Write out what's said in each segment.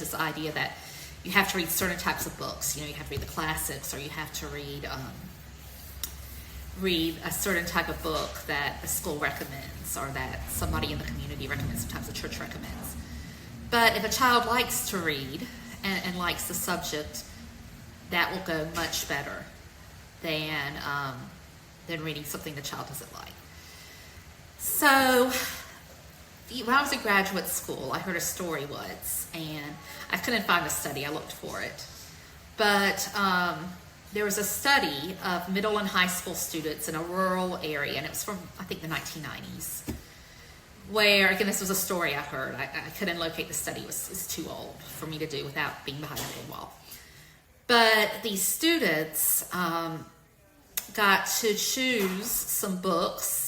this idea that you have to read certain types of books. You know, you have to read the classics, or you have to read a certain type of book that the school recommends, or that somebody in the community recommends, sometimes the church recommends. But if a child likes to read and likes the subject, that will go much better than reading something the child doesn't like. So when I was in graduate school, I heard a story once, and I couldn't find the study. I looked for it. But there was a study of middle and high school students in a rural area, and it was from, I think, the 1990s, where, again, this was a story I heard. I couldn't locate the study. It was too old for me to do without being behind a paywall. But these students got to choose some books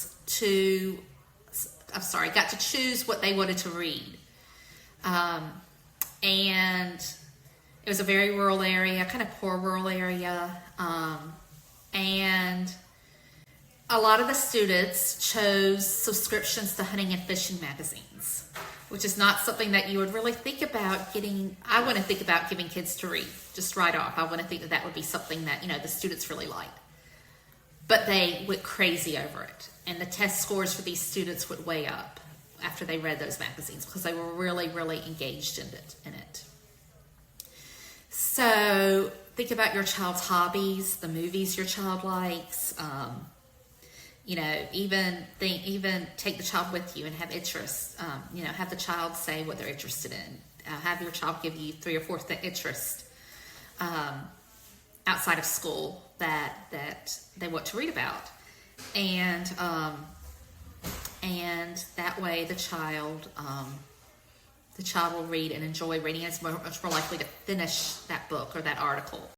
got to choose what they wanted to read. And it was a very rural area, kind of poor rural area. And a lot of the students chose subscriptions to hunting and fishing magazines, which is not something that you would really think about getting. I wouldn't think about giving kids to read just right off. I wouldn't think that would be something that, the students really like. But they went crazy over it. And the test scores for these students would way up after they read those magazines, because they were really, really engaged in it. So think about your child's hobbies, the movies your child likes. Even take the child with you and have interests. Have the child say what they're interested in. Have your child give you 3 or 4 interests outside of school that they want to read about, and that way the child will read and enjoy reading, and is much more likely to finish that book or that article.